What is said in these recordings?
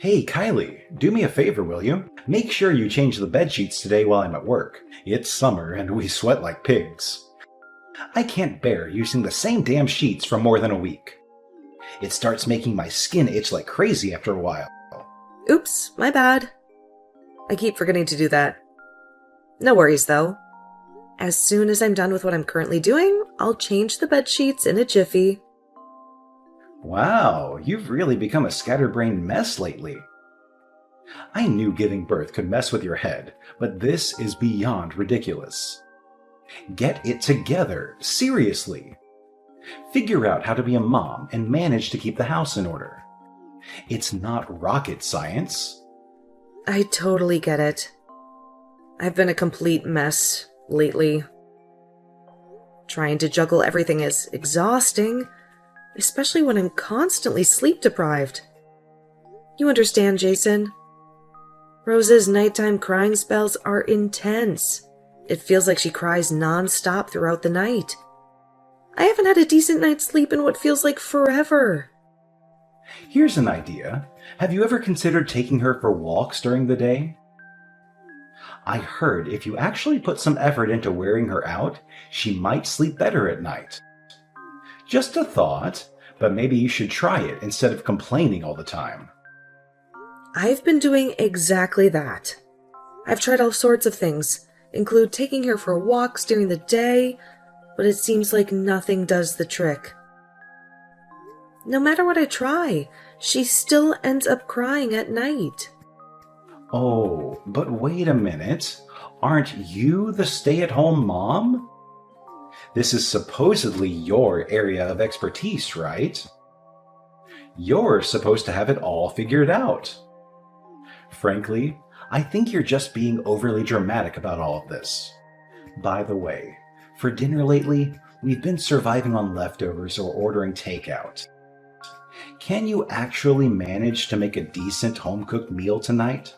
Hey, Kylie, do me a favor, will you? Make sure you change the bed sheets today while I'm at work. It's summer and we sweat like pigs. I can't bear using the same damn sheets for more than a week. It starts making my skin itch like crazy after a while. Oops, my bad. I keep forgetting to do that. No worries, though. As soon as I'm done with what I'm currently doing, I'll change the bed sheets in a jiffy. Wow, you've really become a scatterbrained mess lately. I knew giving birth could mess with your head, but this is beyond ridiculous. Get it together, seriously. Figure out how to be a mom and manage to keep the house in order. It's not rocket science. I totally get it. I've been a complete mess lately. Trying to juggle everything is exhausting, especially when I'm constantly sleep deprived. You understand, Jason? Rose's nighttime crying spells are intense. It feels like she cries non-stop throughout the night. I haven't had a decent night's sleep in what feels like forever. Here's an idea. Have you ever considered taking her for walks during the day? I heard if you actually put some effort into wearing her out, she might sleep better at night. Just a thought, but maybe you should try it instead of complaining all the time. I've been doing exactly that. I've tried all sorts of things, include taking her for walks during the day, but it seems like nothing does the trick. No matter what I try, she still ends up crying at night. Oh, but wait a minute. Aren't you the stay-at-home mom? This is supposedly your area of expertise, right? You're supposed to have it all figured out. Frankly, I think you're just being overly dramatic about all of this. By the way, for dinner lately, we've been surviving on leftovers or ordering takeout. Can you actually manage to make a decent home-cooked meal tonight?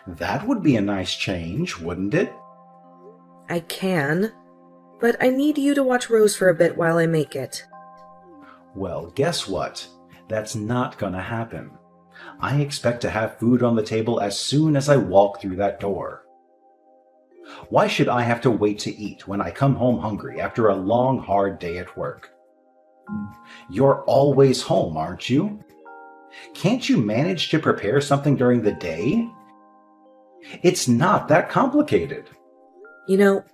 That would be a nice change, wouldn't it? I can, but I need you to watch Rose for a bit while I make it. Well, guess what? That's not gonna happen. I expect to have food on the table as soon as I walk through that door. Why should I have to wait to eat when I come home hungry after a long, hard day at work? You're always home, aren't you? Can't you manage to prepare something during the day? It's not that complicated. You know,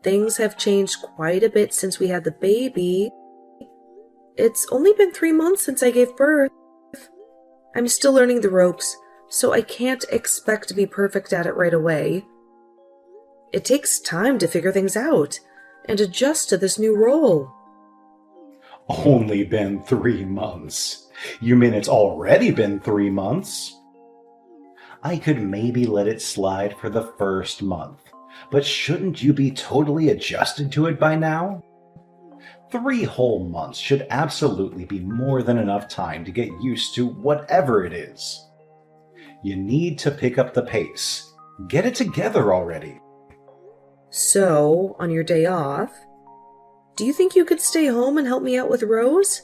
things have changed quite a bit since we had the baby. It's only been 3 months since I gave birth. I'm still learning the ropes, so I can't expect to be perfect at it right away. It takes time to figure things out and adjust to this new role. Only been 3 months. You mean it's already been 3 months? I could maybe let it slide for the first month, but shouldn't you be totally adjusted to it by now? 3 whole months should absolutely be more than enough time to get used to whatever it is. You need to pick up the pace. Get it together already. So, on your day off, do you think you could stay home and help me out with Rose?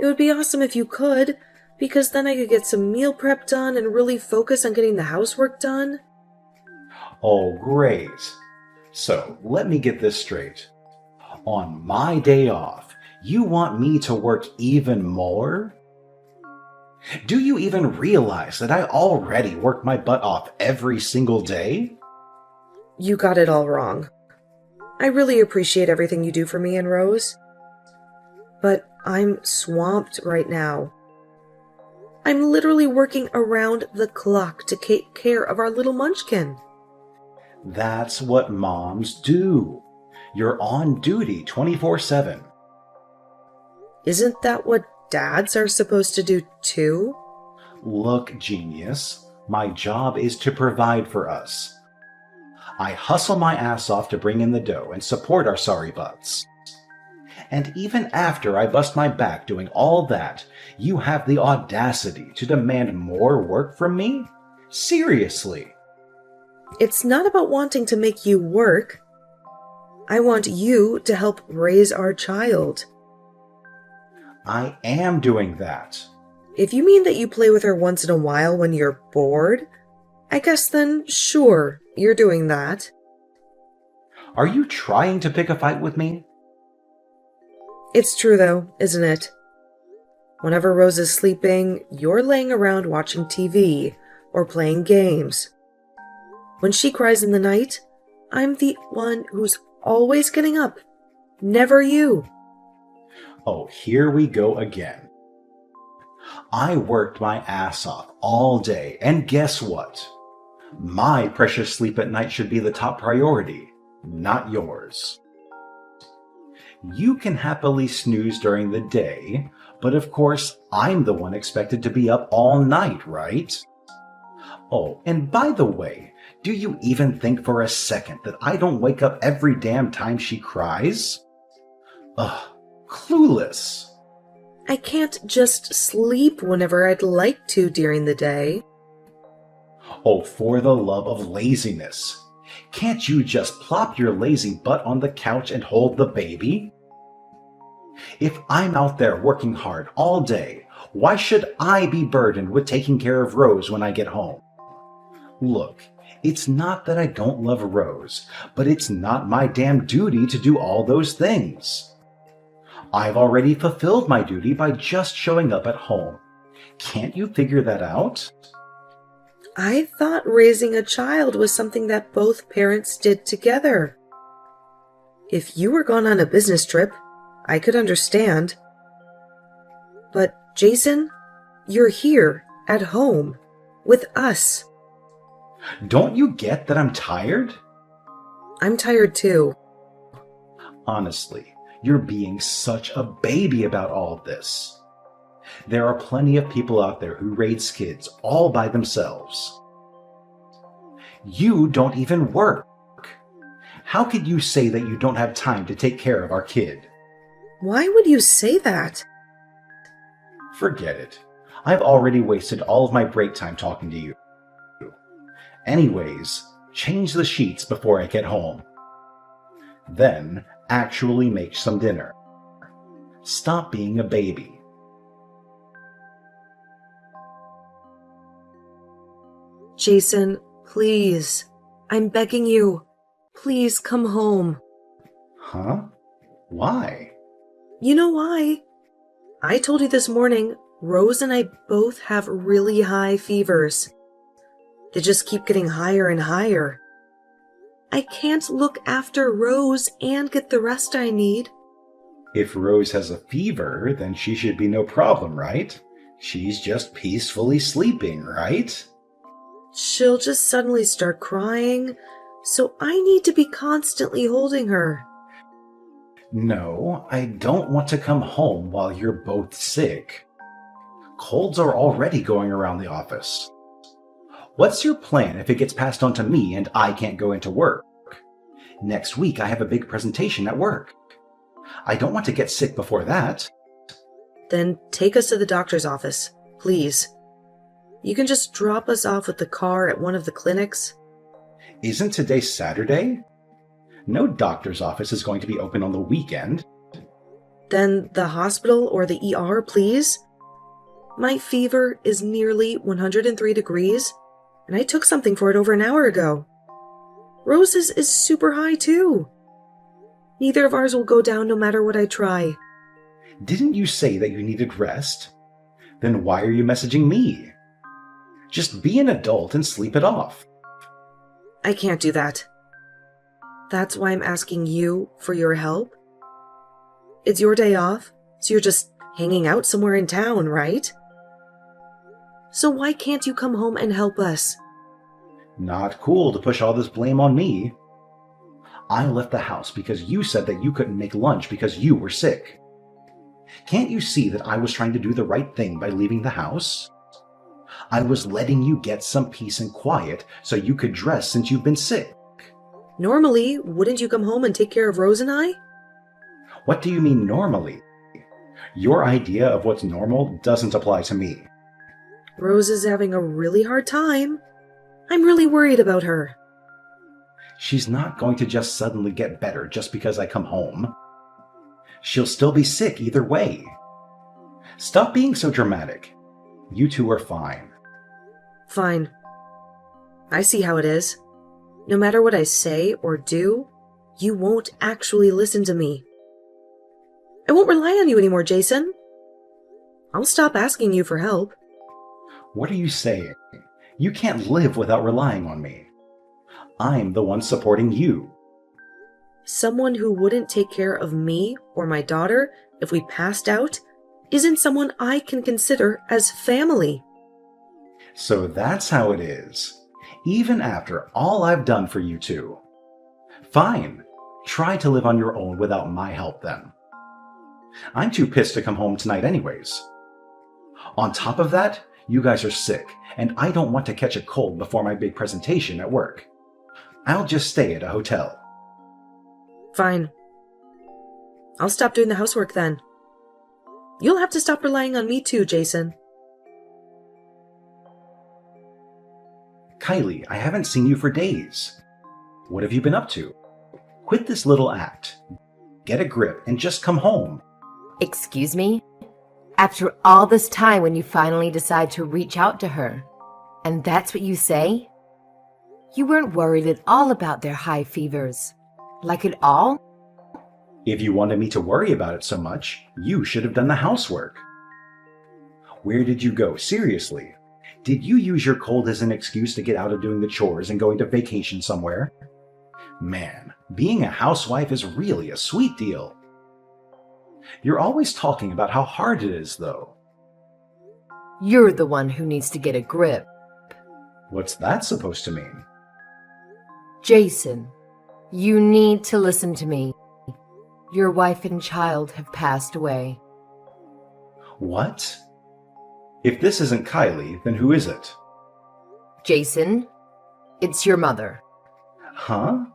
It would be awesome if you could, because then I could get some meal prep done and really focus on getting the housework done. Oh, great. So, let me get this straight. On my day off, you want me to work even more? Do you even realize that I already work my butt off every single day? You got it all wrong. I really appreciate everything you do for me and Rose, but I'm swamped right now. I'm literally working around the clock to take care of our little munchkin. That's what moms do. You're on duty 24/7. Isn't that what dads are supposed to do too? Look, genius, my job is to provide for us. I hustle my ass off to bring in the dough and support our sorry butts. And even after I bust my back doing all that, you have the audacity to demand more work from me? Seriously? It's not about wanting to make you work. I want you to help raise our child. I am doing that. If you mean that you play with her once in a while when you're bored, I guess then sure, you're doing that. Are you trying to pick a fight with me? It's true though, isn't it? Whenever Rose is sleeping, you're laying around watching TV or playing games. When she cries in the night, I'm the one who's always getting up, never you. Oh, here we go again. I worked my ass off all day, and guess what? My precious sleep at night should be the top priority, not yours. You can happily snooze during the day, but of course, I'm the one expected to be up all night, right? Oh, and by the way, do you even think for a second that I don't wake up every damn time she cries? Ugh, clueless. I can't just sleep whenever I'd like to during the day. Oh, for the love of laziness. Can't you just plop your lazy butt on the couch and hold the baby? If I'm out there working hard all day, why should I be burdened with taking care of Rose when I get home? Look, it's not that I don't love Rose, but it's not my damn duty to do all those things. I've already fulfilled my duty by just showing up at home. Can't you figure that out? I thought raising a child was something that both parents did together. If you were gone on a business trip, I could understand. But, Jason, you're here, at home, with us. Don't you get that I'm tired? I'm tired too. Honestly, you're being such a baby about all of this. There are plenty of people out there who raise kids all by themselves. You don't even work. How could you say that you don't have time to take care of our kid? Why would you say that? Forget it. I've already wasted all of my break time talking to you. Anyways, change the sheets before I get home. Then, actually make some dinner. Stop being a baby. Jason, please. I'm begging you. Please come home. Huh? Why? You know why? I told you this morning, Rose and I both have really high fevers. They just keep getting higher and higher. I can't look after Rose and get the rest I need. If Rose has a fever, then she should be no problem, right? She's just peacefully sleeping, right? She'll just suddenly start crying, so I need to be constantly holding her. No, I don't want to come home while you're both sick. Colds are already going around the office. What's your plan if it gets passed on to me and I can't go into work? Next week I have a big presentation at work. I don't want to get sick before that. Then take us to the doctor's office, please. You can just drop us off with the car at one of the clinics. Isn't today Saturday? No doctor's office is going to be open on the weekend. Then the hospital or the ER, please. My fever is nearly 103 degrees, and I took something for it over an hour ago. Rose's is super high too. Neither of ours will go down no matter what I try. Didn't you say that you needed rest? Then why are you messaging me? Just be an adult and sleep it off. I can't do that. That's why I'm asking you for your help. It's your day off, so you're just hanging out somewhere in town, right? So why can't you come home and help us? Not cool to push all this blame on me. I left the house because you said that you couldn't make lunch because you were sick. Can't you see that I was trying to do the right thing by leaving the house? I was letting you get some peace and quiet so you could dress since you've been sick. Normally, wouldn't you come home and take care of Rose and I? What do you mean normally? Your idea of what's normal doesn't apply to me. Rose is having a really hard time. I'm really worried about her. She's not going to just suddenly get better just because I come home. She'll still be sick either way. Stop being so dramatic. You two are fine. Fine. I see how it is. No matter what I say or do, you won't actually listen to me. I won't rely on you anymore, Jason. I'll stop asking you for help. What are you saying? You can't live without relying on me. I'm the one supporting you. Someone who wouldn't take care of me or my daughter if we passed out isn't someone I can consider as family. So that's how it is, even after all I've done for you two. Fine, try to live on your own without my help then. I'm too pissed to come home tonight anyways. On top of that, you guys are sick, and I don't want to catch a cold before my big presentation at work. I'll just stay at a hotel. Fine. I'll stop doing the housework then. You'll have to stop relying on me too, Jason. Kylie, I haven't seen you for days. What have you been up to? Quit this little act. Get a grip and just come home. Excuse me? After all this time when you finally decide to reach out to her, and that's what you say? You weren't worried at all about their high fevers. Like at all? If you wanted me to worry about it so much, you should have done the housework. Where did you go? Seriously? Did you use your cold as an excuse to get out of doing the chores and going to vacation somewhere? Man, being a housewife is really a sweet deal. You're always talking about how hard it is, though. You're the one who needs to get a grip. What's that supposed to mean? Jason, you need to listen to me. Your wife and child have passed away. What? If this isn't Kylie, then who is it? Jason, it's your mother. Huh?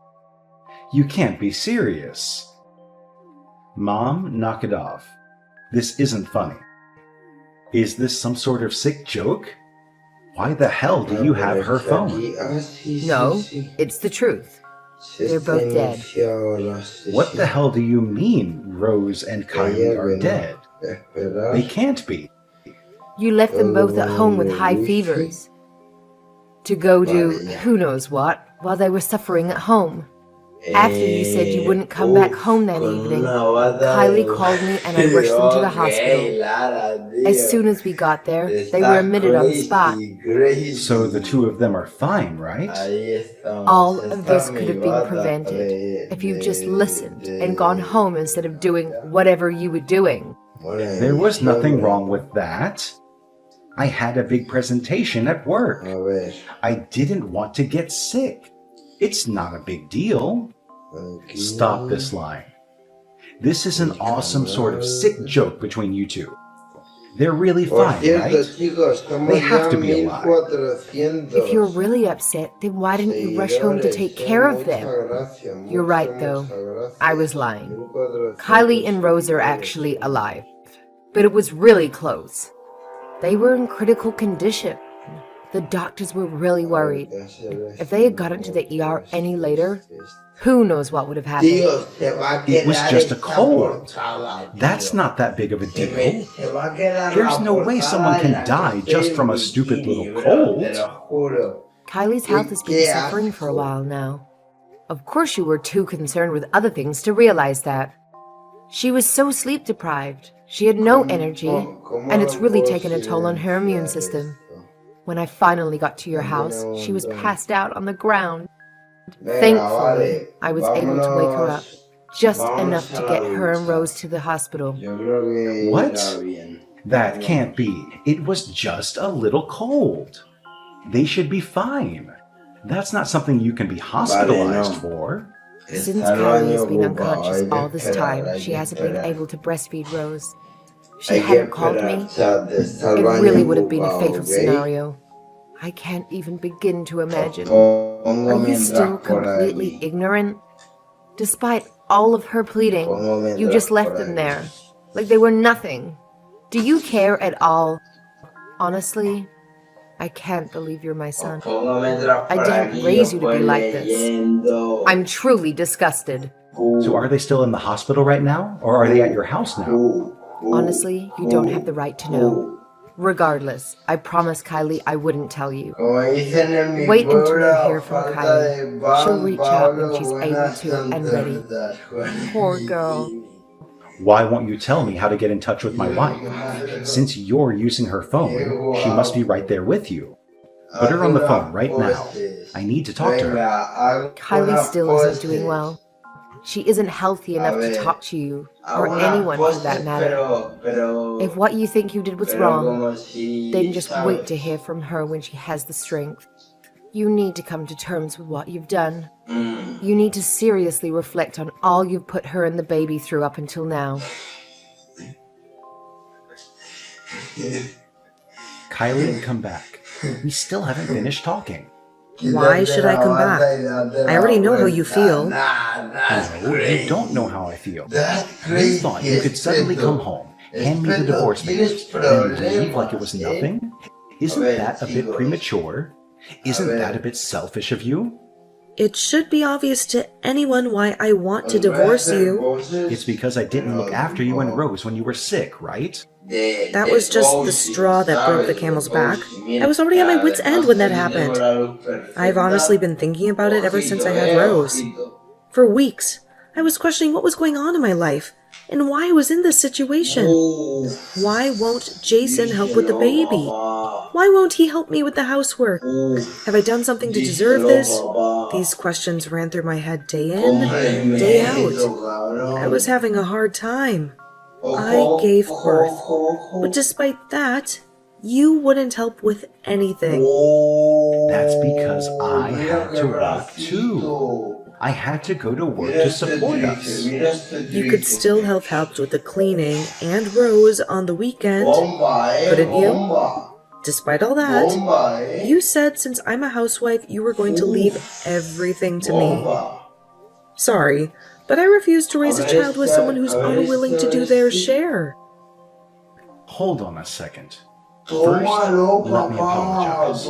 You can't be serious. Mom, knock it off. This isn't funny. Is this some sort of sick joke? Why the hell do you have her phone? No, it's the truth. They're both dead. What the hell do you mean Rose and Kylie are dead? They can't be. You left them both at home with high fevers. To go do who knows what while they were suffering at home. After you said you wouldn't come back home that evening, Kylie called me and I rushed them to the hospital. As soon as we got there, they were admitted on the spot. So the two of them are fine, right? All of this could have been prevented if you just listened and gone home instead of doing whatever you were doing. There was nothing wrong with that. I had a big presentation at work. I didn't want to get sick. It's not a big deal. Stop this line. This is an awesome sort of sick joke between you two. They're really fine, right? They have to be alive. If you're really upset, then why didn't you rush home to take care of them? You're right, though. I was lying. Kylie and Rose are actually alive. But it was really close. They were in critical condition. The doctors were really worried. If they had gotten to the ER any later, who knows what would have happened. It was just a cold. That's not that big of a deal. There's no way someone can die just from a stupid little cold. Kylie's health has been suffering for a while now. Of course you were too concerned with other things to realize that. She was so sleep deprived. She had no energy, and it's really taken a toll on her immune system. When I finally got to your house, she was passed out on the ground. Thankfully, I was able to wake her up, just enough to get her and Rose to the hospital. What? That can't be. It was just a little cold. They should be fine. That's not something you can be hospitalized for. Since Kylie has been unconscious all this time, she hasn't been able to breastfeed Rose. If she hadn't called me, it really would have been a fatal scenario. I can't even begin to imagine. Are you still completely ignorant? Despite all of her pleading, you just left them there, like they were nothing. Do you care at all? Honestly, I can't believe you're my son. I didn't raise you to be like this. I'm truly disgusted. So are they still in the hospital right now? Or are they at your house now? Honestly, you don't have the right to know. Regardless, I promised Kylie I wouldn't tell you. Wait until you hear from Kylie. She'll reach out when she's able to and ready. Poor girl. Why won't you tell me how to get in touch with my wife? Since you're using her phone, she must be right there with you. Put her on the phone right now. I need to talk to her. Kylie still isn't doing well. She isn't healthy enough to talk to you, or anyone for that matter. If what you think you did was wrong, then just wait to hear from her when she has the strength. You need to come to terms with what you've done. You need to seriously reflect on all you've put her and the baby through up until now. Kylie, come back. We still haven't finished talking. Why should I come back? I already know how you feel. No, you don't know how I feel. You thought you could suddenly come home, hand me the divorce papers, and leave like it was nothing? Isn't that a bit premature? Isn't that a bit selfish of you? It should be obvious to anyone why I want to divorce you. It's because I didn't look after you and Rose when you were sick, right? That was just the straw that broke the camel's back. I was already at my wit's end when that happened. I've honestly been thinking about it ever since I had Rose. For weeks, I was questioning what was going on in my life and why I was in this situation. Why won't Jason help with the baby? Why won't he help me with the housework? Have I done something to deserve this? These questions ran through my head day in, day out. I was having a hard time. I gave birth, but despite that, you wouldn't help with anything. That's because I had to work too. I had to go to work to support us. You could still have helped with the cleaning and Rose on the weekend, couldn't you? Despite all that, you said since I'm a housewife, you were going to leave everything to me. Sorry, but I refuse to raise a child with someone who's unwilling to do their share. Hold on a second. First, let me apologize.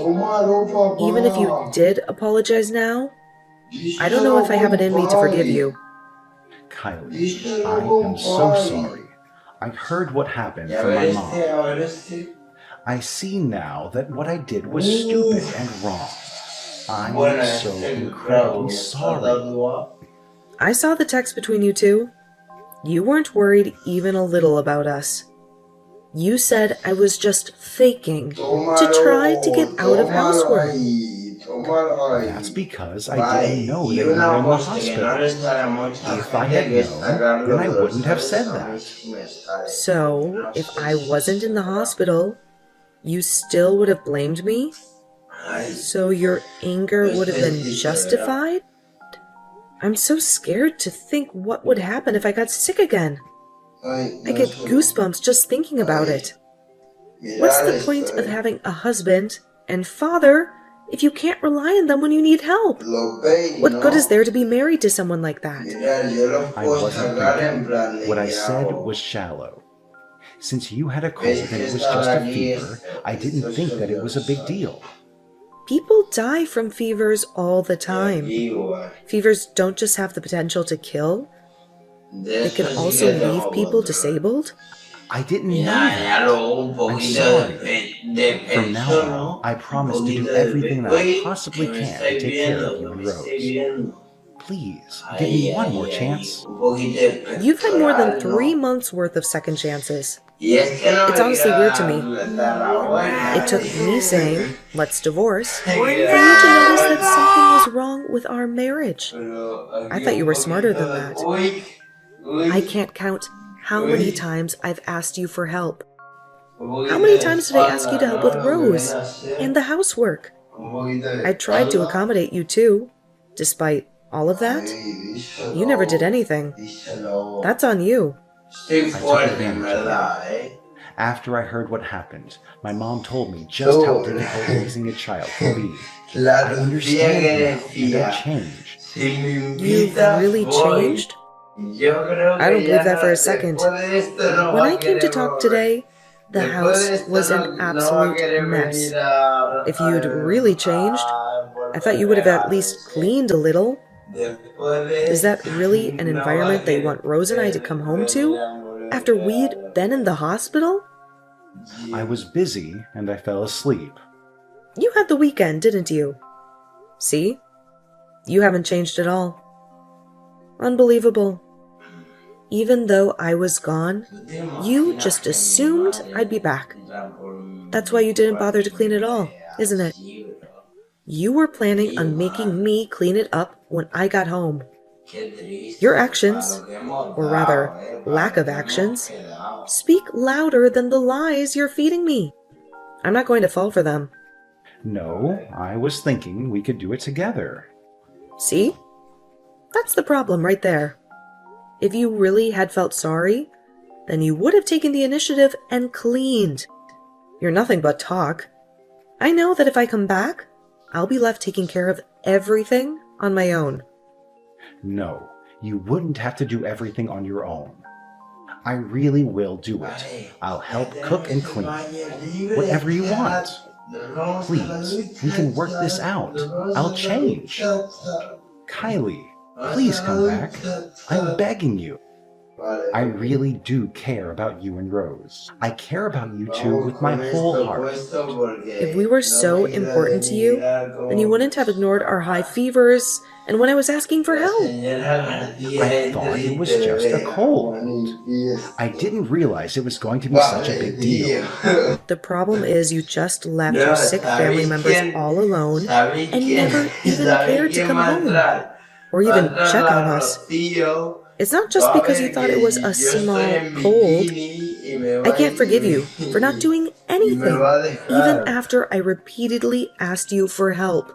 Even if you did apologize now, I don't know if I have it in me to forgive you. Kylie, I am so sorry. I heard what happened from my mom. I see now that what I did was stupid and wrong. I'm so incredibly sorry. I saw the text between you two. You weren't worried even a little about us. You said I was just faking to try to get out of housework. That's because I didn't know they were in the hospital. If I had known, then I wouldn't have said that. So, if I wasn't in the hospital, you still would have blamed me? So your anger would have been justified? I'm so scared to think what would happen if I got sick again. I get goosebumps just thinking about it. What's the point of having a husband and father if you can't rely on them when you need help? What good is there to be married to someone like that? I wasn't thinking. What I said was shallow. Since you had a cold and it was just a fever, I didn't think that it was a big deal. People die from fevers all the time. Fevers don't just have the potential to kill. They can also leave people disabled. I didn't know that. I'm sorry. From now on, I promise to do everything that I possibly can to take care of you and Rose. Please, give me one more chance. You've had more than 3 months worth of second chances. It's honestly weird to me. It took me saying, let's divorce, for you to notice that something was wrong with our marriage. I thought you were smarter than that. I can't count how many times I've asked you for help. How many times did I ask you to help with Rose and the housework? I tried to accommodate you too. Despite all of that, you never did anything. That's on you. I took advantage of that. After I heard what happened, my mom told me just how difficult raising a child can be. I understand now, and I changed. You've really changed? I don't believe that for a second. When I came to talk today, the house was an absolute mess. If you'd really changed, I thought you would have at least cleaned a little. Is that really an environment that you want Rose and I to come home to after we'd been in the hospital? I was busy and I fell asleep. You had the weekend, didn't you? See? You haven't changed at all. Unbelievable. Even though I was gone, you just assumed I'd be back. That's why you didn't bother to clean it all, isn't it? You were planning on making me clean it up when I got home. Your actions, or rather, lack of actions, speak louder than the lies you're feeding me. I'm not going to fall for them. No, I was thinking we could do it together. See? That's the problem right there. If you really had felt sorry, then you would have taken the initiative and cleaned. You're nothing but talk. I know that if I come back, I'll be left taking care of everything on my own. No, you wouldn't have to do everything on your own. I really will do it. I'll help cook and clean. Whatever you want. Please, we can work this out. I'll change. Kylie, please come back. I'm begging you. I really do care about you and Rose. I care about you two with my whole heart. If we were so important to you, then you wouldn't have ignored our high fevers and when I was asking for help. I thought it was just a cold. I didn't realize it was going to be such a big deal. The problem is you just left your sick family members all alone and never even cared to come home or even check on us. It's not just because you thought it was a small cold. I can't forgive you for not doing anything, even after I repeatedly asked you for help.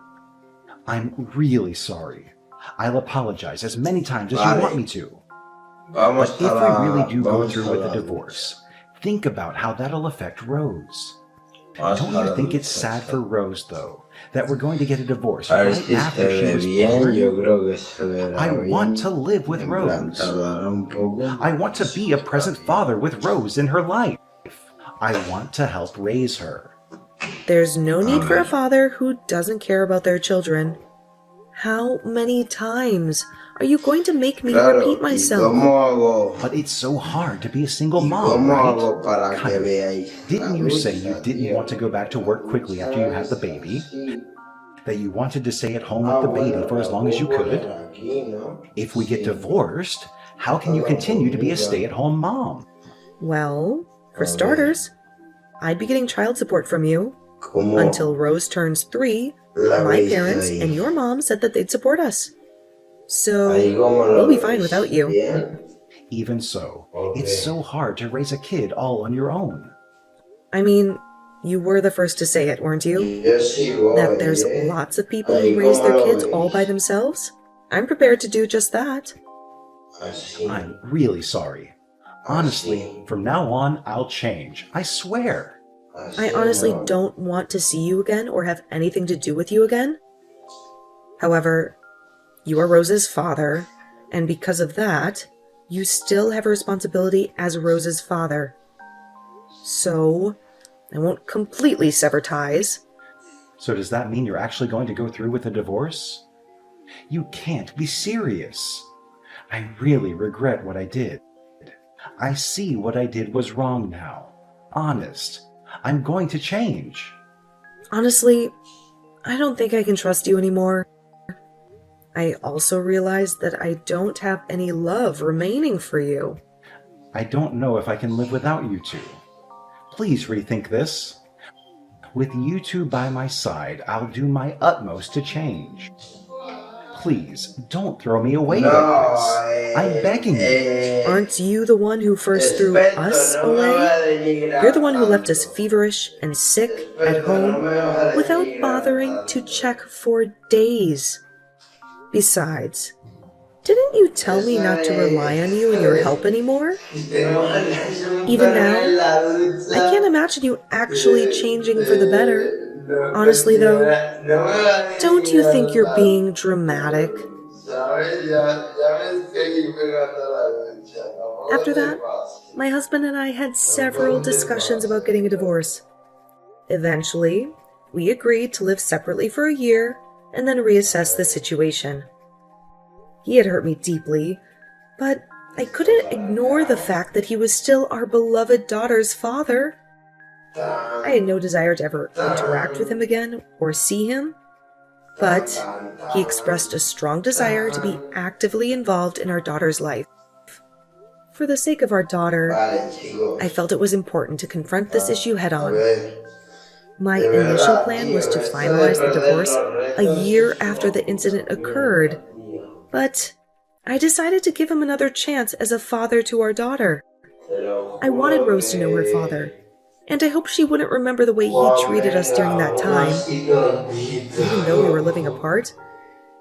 I'm really sorry. I'll apologize as many times as you want me to. But if we really do go through with the divorce, think about how that'll affect Rose. Don't you think it's sad for Rose, though, that we're going to get a divorce right after she was born? I want to live with Rose. I want to be a present father with Rose in her life. I want to help raise her. There's no need for a father who doesn't care about their children. How many times are you going to make me repeat myself? But it's so hard to be a single mom, right? Kylie, didn't you say you didn't want to go back to work quickly after you had the baby? That you wanted to stay at home with the baby for as long as you could? If we get divorced, how can you continue to be a stay-at-home mom? Well, for starters, I'd be getting child support from you. Until Rose turns 3, my parents and your mom said that they'd support us. So, we'll be fine without you. Even so, it's so hard to raise a kid all on your own. I mean, you were the first to say it, weren't you? That there's lots of people who raise their kids all by themselves. I'm prepared to do just that. I'm really sorry. Honestly, from now on, I'll change. I swear. I honestly don't want to see you again or have anything to do with you again. However, you are Rose's father, and because of that, you still have a responsibility as Rose's father. So, I won't completely sever ties. So does that mean you're actually going to go through with a divorce? You can't be serious. I really regret what I did. I see what I did was wrong now. Honest. I'm going to change. Honestly, I don't think I can trust you anymore. I also realized that I don't have any love remaining for you. I don't know if I can live without you two. Please rethink this. With you two by my side, I'll do my utmost to change. Please, don't throw me away like this. I'm begging you. Aren't you the one who first threw us away? You're the one who left us feverish and sick at home without bothering to check for days. Besides, didn't you tell me not to rely on you and your help anymore? Even now, I can't imagine you actually changing for the better. Honestly, though, don't you think you're being dramatic? After that, my husband and I had several discussions about getting a divorce. Eventually, we agreed to live separately for a year and then reassess the situation. He had hurt me deeply, but I couldn't ignore the fact that he was still our beloved daughter's father. I had no desire to ever interact with him again or see him, but he expressed a strong desire to be actively involved in our daughter's life. For the sake of our daughter, I felt it was important to confront this issue head-on. My initial plan was to finalize the divorce a year after the incident occurred, but I decided to give him another chance as a father to our daughter. I wanted Rose to know her father, and I hoped she wouldn't remember the way he treated us during that time. Even though we were living apart,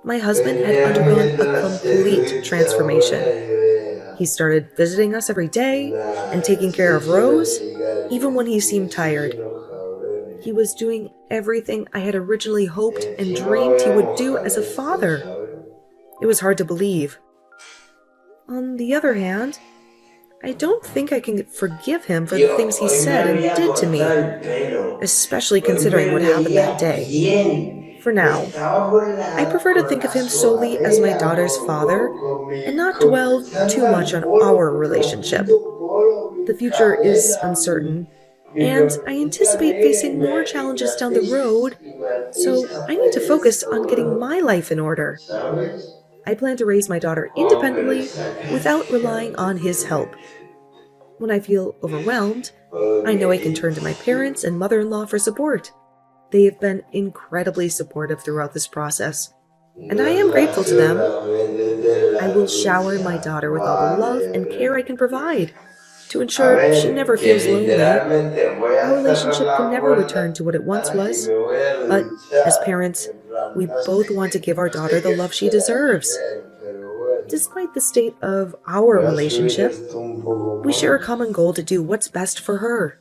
my husband had undergone a complete transformation. He started visiting us every day and taking care of Rose, even when he seemed tired. He was doing everything I had originally hoped and dreamed he would do as a father. It was hard to believe. On the other hand, I don't think I can forgive him for the things he said and did to me, especially considering what happened that day. For now, I prefer to think of him solely as my daughter's father and not dwell too much on our relationship. The future is uncertain, and I anticipate facing more challenges down the road, so I need to focus on getting my life in order. I plan to raise my daughter independently without relying on his help. When I feel overwhelmed, I know I can turn to my parents and mother-in-law for support. They have been incredibly supportive throughout this process, and I am grateful to them. I will shower my daughter with all the love and care I can provide to ensure she never feels lonely. Our relationship can never return to what it once was, but as parents, we both want to give our daughter the love she deserves. Despite the state of our relationship, we share a common goal to do what's best for her.